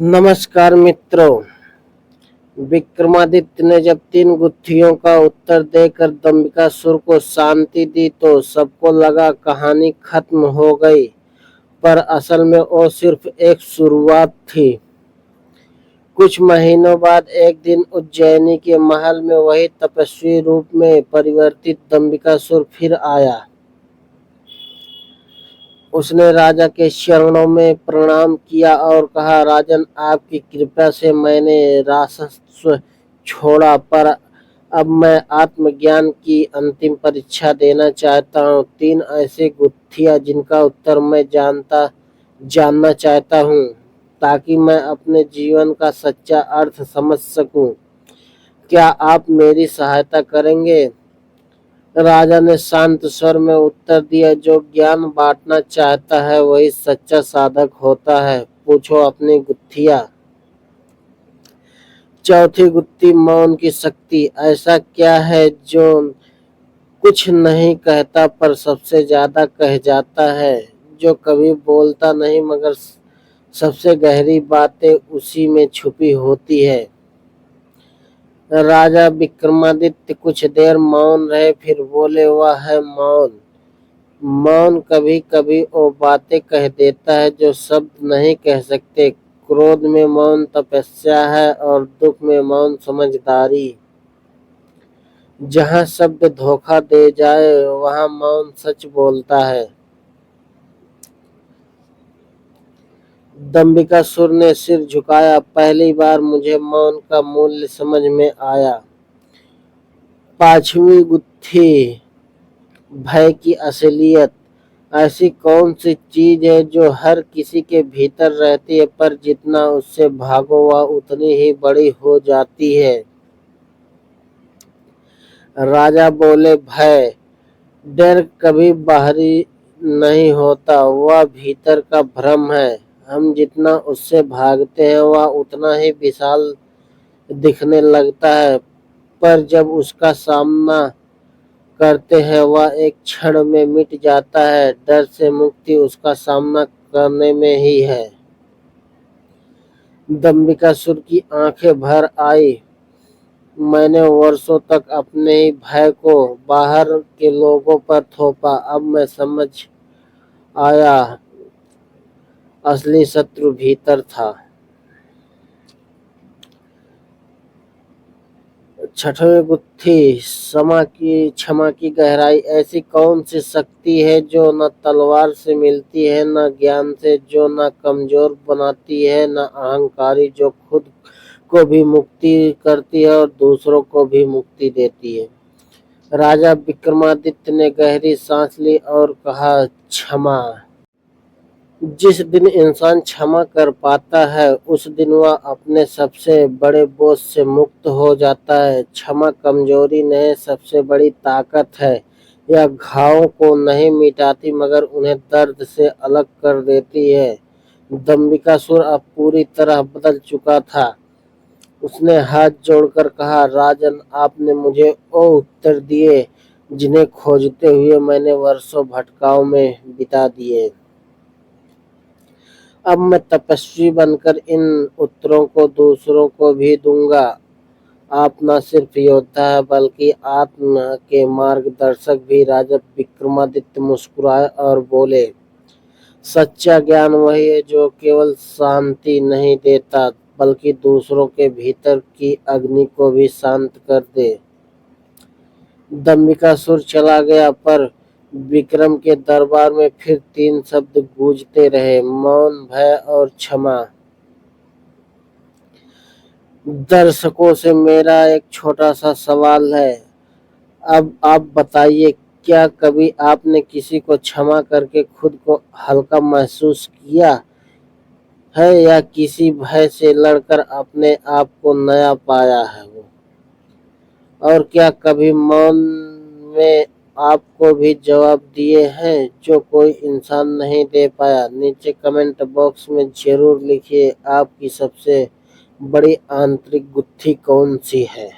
नमस्कार मित्रों। विक्रमादित्य ने जब 3 गुत्थियों का उत्तर देकर दंबिकासुर को शांति दी तो सबको लगा कहानी खत्म हो गई, पर असल में वो सिर्फ एक शुरुआत थी। कुछ महीनों बाद एक दिन उज्जैनी के महल में वही तपस्वी रूप में परिवर्तित दंबिकासुर फिर आया। उसने राजा के चरणों में प्रणाम किया और कहा, राजन, आपकी कृपा से मैंने राजस्व छोड़ा, पर अब मैं आत्मज्ञान की अंतिम परीक्षा देना चाहता हूँ। 3 ऐसी गुत्थियाँ जिनका उत्तर मैं जानना चाहता हूँ, ताकि मैं अपने जीवन का सच्चा अर्थ समझ सकूं। क्या आप मेरी सहायता करेंगे? राजा ने शांत स्वर में उत्तर दिया, जो ज्ञान बांटना चाहता है वही सच्चा साधक होता है। पूछो अपनी गुत्थियां। चौथी गुत्थी, मौन की शक्ति। ऐसा क्या है जो कुछ नहीं कहता पर सबसे ज्यादा कह जाता है, जो कभी बोलता नहीं मगर सबसे गहरी बातें उसी में छुपी होती है। राजा विक्रमादित्य कुछ देर मौन रहे, फिर बोले, वह है मौन। मौन कभी कभी वो बातें कह देता है जो शब्द नहीं कह सकते। क्रोध में मौन तपस्या है और दुख में मौन समझदारी। जहाँ शब्द धोखा दे जाए वहाँ मौन सच बोलता है। दंबिकासुर ने सिर झुकाया। पहली बार मुझे मौन का मूल्य समझ में आया। 5वीं गुत्थी, भय की असलियत। ऐसी कौन सी चीज है जो हर किसी के भीतर रहती है, पर जितना उससे भागो वह उतनी ही बड़ी हो जाती है? राजा बोले, भय। डर कभी बाहरी नहीं होता, वह भीतर का भ्रम है। हम जितना उससे भागते हैं वह उतना ही विशाल दिखने लगता है, पर जब उसका सामना करते हैं वह एक क्षण में मिट जाता है। डर से मुक्ति उसका सामना करने में ही है। दंबिकासुर की आंखें भर आई। मैंने वर्षों तक अपने ही भय को बाहर के लोगों पर थोपा। अब मैं समझ आया, असली शत्रु भीतर था। 6वीं गुत्थी, क्षमा की गहराई। ऐसी कौन सी शक्ति है जो न तलवार से मिलती है, न ज्ञान से, जो न कमजोर बनाती है, न अहंकारी, जो खुद को भी मुक्ति करती है और दूसरों को भी मुक्ति देती है? राजा विक्रमादित्य ने गहरी सांस ली और कहा, क्षमा। जिस दिन इंसान क्षमा कर पाता है उस दिन वह अपने सबसे बड़े बोझ से मुक्त हो जाता है। क्षमा कमजोरी नहीं, सबसे बड़ी ताकत है। यह घावों को नहीं मिटाती मगर उन्हें दर्द से अलग कर देती है। दंबिकासुर अब पूरी तरह बदल चुका था। उसने हाथ जोड़कर कहा, राजन, आपने मुझे वो उत्तर दिए जिन्हें खोजते हुए मैंने वर्षों भटकाव में बिता दिए। अब मैं तपस्वी बनकर इन उत्तरों को दूसरों को भी दूंगा। आप न सिर्फ योद्धा है बल्कि आत्मा के मार्गदर्शक भी। राजा विक्रमादित्य मुस्कुराए और बोले, सच्चा ज्ञान वही है जो केवल शांति नहीं देता बल्कि दूसरों के भीतर की अग्नि को भी शांत कर दे। दंबिकासुर चला गया, पर विक्रम के दरबार में फिर 3 शब्द गूंजते रहे, मौन, भय और क्षमा। दर्शकों से मेरा एक छोटा सा सवाल है। अब आप बताइए, क्या कभी आपने किसी को क्षमा करके खुद को हल्का महसूस किया है, या किसी भय से लड़कर अपने आप को नया पाया है वो? और क्या कभी मौन में आपको भी जवाब दिए हैं जो कोई इंसान नहीं दे पाया? नीचे कमेंट बॉक्स में जरूर लिखिए, आपकी सबसे बड़ी आंतरिक गुत्थी कौन सी है।